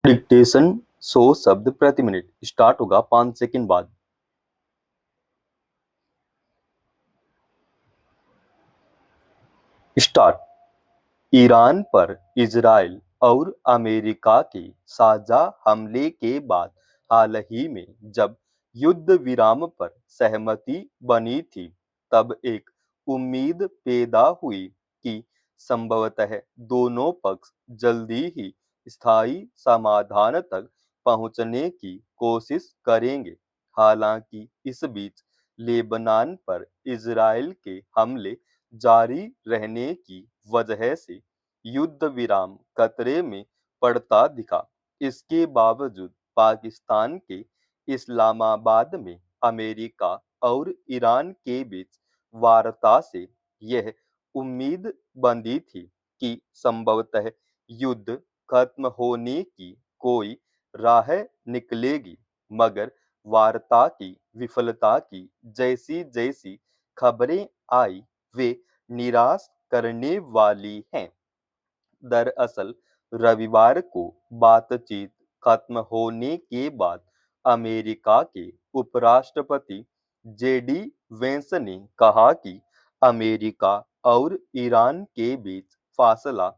Dictation 100 शब्द प्रति minute start होगा 5 सेकंड बाद। स्टार्ट। ईरान पर इजराइल और अमेरिका के साझा हमले के बाद हाल ही में जब युद्ध विराम पर सहमति बनी थी, तब एक उम्मीद पैदा हुई कि संभवतः दोनों पक्ष जल्दी ही स्थायी समाधान तक पहुंचने की कोशिश करेंगे। हालांकि इस बीच लेबनान पर इजराइल के हमले जारी रहने की वजह से युद्ध विराम खतरे में पड़ता दिखा। इसके बावजूद पाकिस्तान के इस्लामाबाद में अमेरिका और ईरान के बीच वार्ता से यह उम्मीद बंधी थी कि संभवतः युद्ध खत्म होने की कोई राह निकलेगी, मगर वार्ता की विफलता की जैसी जैसी खबरें आई, वे निराश करने वाली हैं। दरअसल रविवार को बातचीत खत्म होने के बाद अमेरिका के उपराष्ट्रपति जेडी वेंस ने कहा कि अमेरिका और ईरान के बीच फासला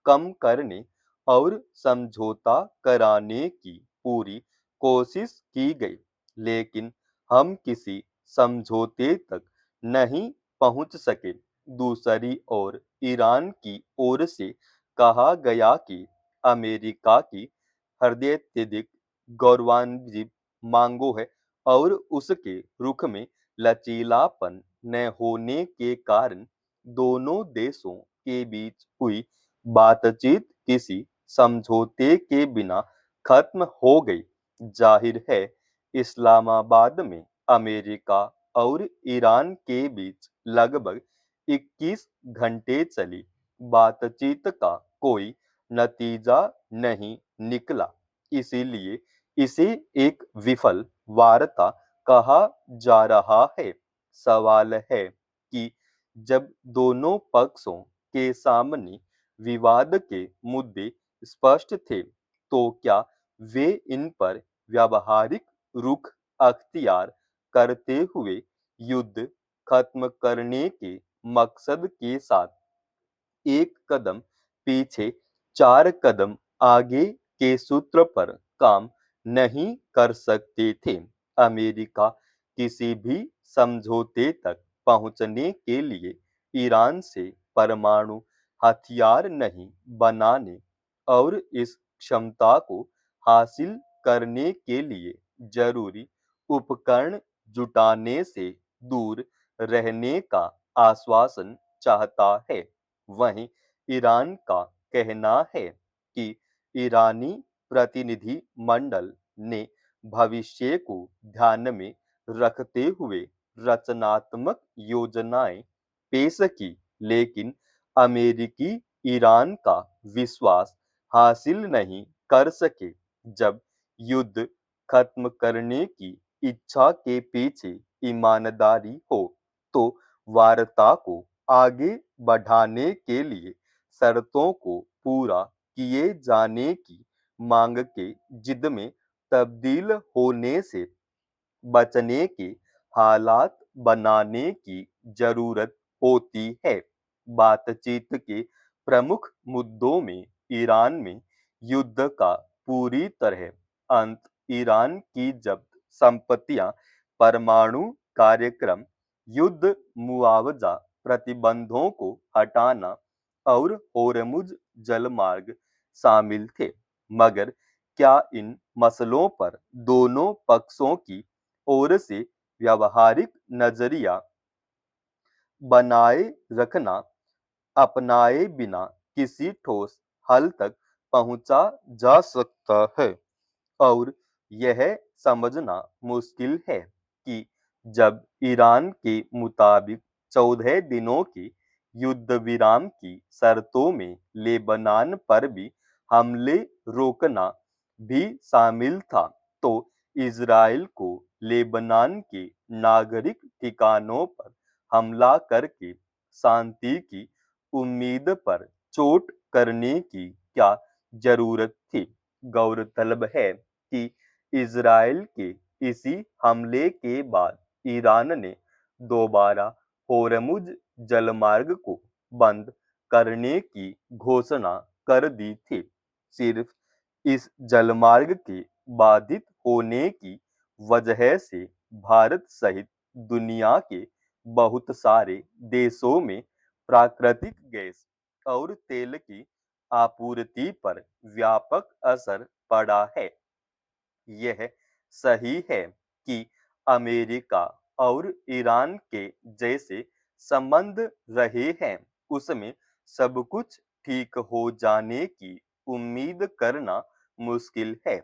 कम करने और समझौता कराने की पूरी कोशिश की गई, लेकिन हम किसी समझौते तक नहीं पहुंच सके। दूसरी ओर ईरान की ओर से कहा गया कि अमेरिका की हृदयत्यधिक गौरवान्वित मांगों है और उसके रुख में लचीलापन न होने के कारण दोनों देशों के बीच हुई बातचीत किसी समझौते के बिना खत्म हो गई। जाहिर है, इस्लामाबाद में अमेरिका और ईरान के बीच लगभग 21 घंटे चली बातचीत का कोई नतीजा नहीं निकला, इसीलिए इसे एक विफल वार्ता कहा जा रहा है। सवाल है कि जब दोनों पक्षों के सामने विवाद के मुद्दे स्पष्ट थे, तो क्या वे इन पर व्यावहारिक रुख अख्तियार करते हुए युद्ध खत्म करने के मकसद के साथ एक कदम पीछे 4 कदम आगे के सूत्र पर काम नहीं कर सकते थे। अमेरिका किसी भी समझौते तक पहुंचने के लिए ईरान से परमाणु हथियार नहीं बनाने और इस क्षमता को हासिल करने के लिए जरूरी उपकरण जुटाने से दूर रहने का आश्वासन चाहता है। वहीं ईरान का कहना है कि ईरानी प्रतिनिधि मंडल ने भविष्य को ध्यान में रखते हुए रचनात्मक योजनाएं पेश की, लेकिन अमेरिकी ईरान का विश्वास हासिल नहीं कर सके। जब युद्ध खत्म करने की इच्छा के पीछे ईमानदारी हो, तो वार्ता को आगे बढ़ाने के लिए शर्तों को पूरा किए जाने की मांग के जिद में तब्दील होने से बचने के हालात बनाने की जरूरत होती है। बातचीत के प्रमुख मुद्दों में ईरान में युद्ध का पूरी तरह अंत, ईरान की जब्त संपत्तियां, परमाणु कार्यक्रम, युद्ध मुआवजा, प्रतिबंधों को हटाना और होर्मुज जलमार्ग शामिल थे। मगर क्या इन मसलों पर दोनों पक्षों की ओर से व्यावहारिक नजरिया बनाए रखना, अपनाए बिना किसी ठोस हल तक पहुंचा जा सकता है? और यह समझना मुश्किल है कि जब ईरान के मुताबिक 14 दिनों के युद्ध विराम की शर्तों में लेबनान पर भी हमले रोकना भी शामिल था, तो इजराइल को लेबनान के नागरिक ठिकानों पर हमला करके शांति की उम्मीद पर चोट करने की क्या जरूरत थी? गौरतलब है कि इजराइल के इसी हमले के बाद ईरान ने दोबारा होर्मुज जलमार्ग को बंद करने की घोषणा कर दी थी। सिर्फ इस जलमार्ग के बाधित होने की वजह से भारत सहित दुनिया के बहुत सारे देशों में प्राकृतिक गैस और तेल की आपूर्ति पर व्यापक असर पड़ा है। यह सही है कि अमेरिका और ईरान के जैसे संबंध रहे हैं, उसमें सब कुछ ठीक हो जाने की उम्मीद करना मुश्किल है,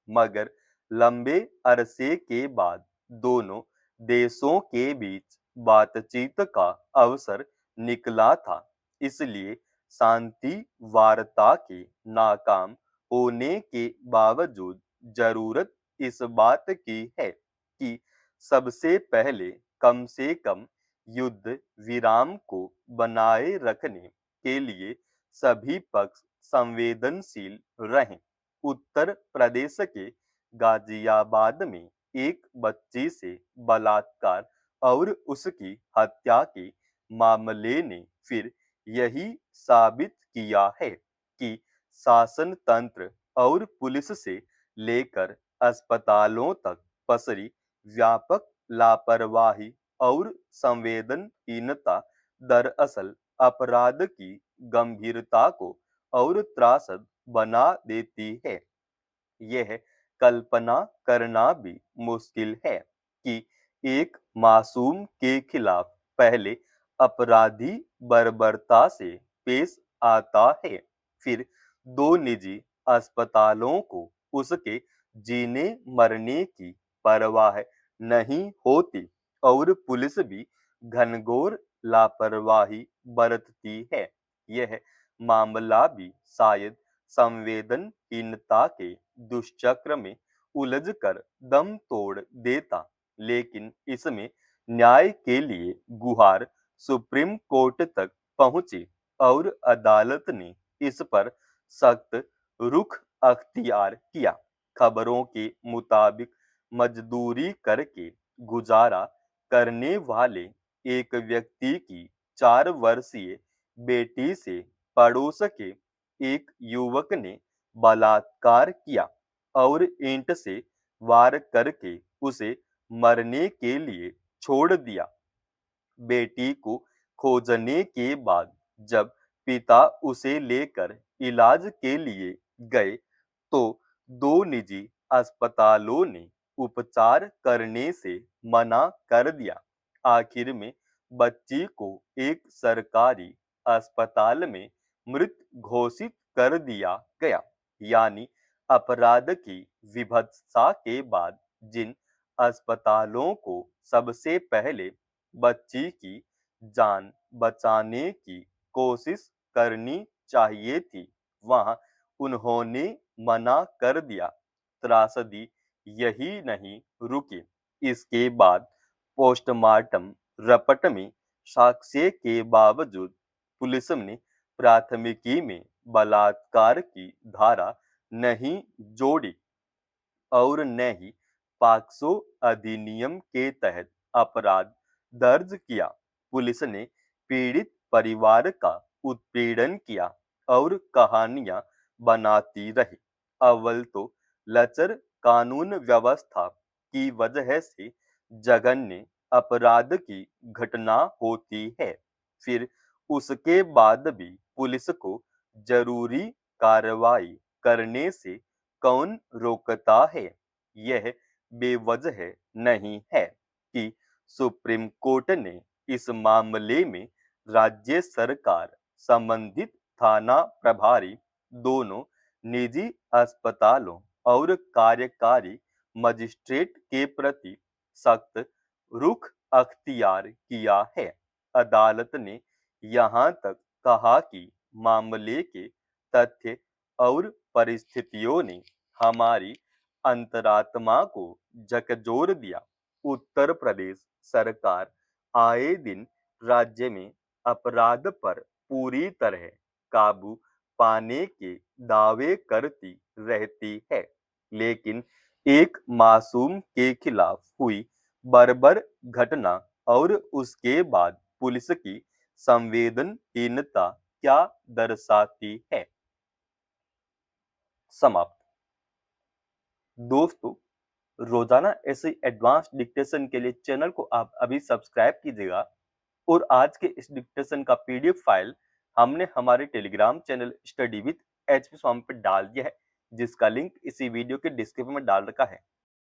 मगर लंबे अरसे के बाद दोनों देशों के बीच बातचीत का अवसर निकला था। इसलिए शांति वार्ता के नाकाम होने के बावजूद जरूरत इस बात की है कि सबसे पहले कम से कम युद्ध विराम को बनाए रखने के लिए सभी पक्ष संवेदनशील रहें। उत्तर प्रदेश के गाजियाबाद में एक बच्ची से बलात्कार और उसकी हत्या के मामले ने फिर यही साबित किया है कि शासन तंत्र और पुलिस से लेकर अस्पतालों तक पसरी व्यापक लापरवाही और संवेदनहीनता दरअसल अपराध की गंभीरता को और त्रासद बना देती है। यह कल्पना करना भी मुश्किल है कि एक मासूम के खिलाफ पहले अपराधी बर्बरता से पेश आता है, फिर दो निजी अस्पतालों को उसके जीने मरने की परवाह नहीं होती और पुलिस भी घनघोर लापरवाही बरतती है। यह मामला भी शायद संवेदनहीनता के दुष्चक्र में उलझकर दम तोड़ देता, लेकिन इसमें न्याय के लिए गुहार सुप्रीम कोर्ट तक पहुंची और अदालत ने इस पर सख्त रुख अख्तियार किया। खबरों के मुताबिक मजदूरी करके गुजारा करने वाले एक व्यक्ति की 4 वर्षीय बेटी से पड़ोस के एक युवक ने बलात्कार किया और ईंट से वार करके उसे मरने के लिए छोड़ दिया। बेटी को खोजने के बाद जब पिता उसे लेकर इलाज के लिए गए तो दो निजी अस्पतालों ने उपचार करने से मना कर दिया। आखिर में बच्ची को एक सरकारी अस्पताल में मृत घोषित कर दिया गया। यानी अपराध की विभत्सता के बाद जिन अस्पतालों को सबसे पहले बच्ची की जान बचाने की कोशिश करनी चाहिए थी, वहां उन्होंने मना कर दिया। त्रासदी यही नहीं रुकी। इसके बाद पोस्टमार्टम रपट में साक्ष्य के बावजूद पुलिस ने प्राथमिकी में बलात्कार की धारा नहीं जोड़ी और न ही पॉक्सो अधिनियम के तहत अपराध दर्ज किया। पुलिस ने पीड़ित परिवार का उत्पीड़न किया और कहानियां बनाती रही। अव्वल तो लचर कानून व्यवस्था की वजह से जघन्य अपराध की घटना होती है, फिर उसके बाद भी पुलिस को जरूरी कार्रवाई करने से कौन रोकता है? यह बेवजह नहीं है कि सुप्रीम कोर्ट ने इस मामले में राज्य सरकार, संबंधित थाना प्रभारी, दोनों निजी अस्पतालों और कार्यकारी मजिस्ट्रेट के प्रति सख्त रुख अख्तियार किया है। अदालत ने यहाँ तक कहा कि मामले के तथ्य और परिस्थितियों ने हमारी अंतरात्मा को झकझोर दिया। उत्तर प्रदेश सरकार आए दिन राज्य में अपराध पर पूरी तरह काबू पाने के दावे करती रहती है, लेकिन एक मासूम के खिलाफ हुई बर्बर घटना और उसके बाद पुलिस की संवेदनहीनता क्या दर्शाती है? समाप्त। दोस्तों, रोजाना ऐसे एडवांस डिक्टेशन के लिए चैनल को आप अभी सब्सक्राइब कीजिएगा और आज के इस डिक्टेशन का पीडीएफ फाइल हमने हमारे Telegram channel study with HP Swami पर डाल दिया है, जिसका लिंक इसी वीडियो के डिस्क्रिप्शन में डाल रखा है।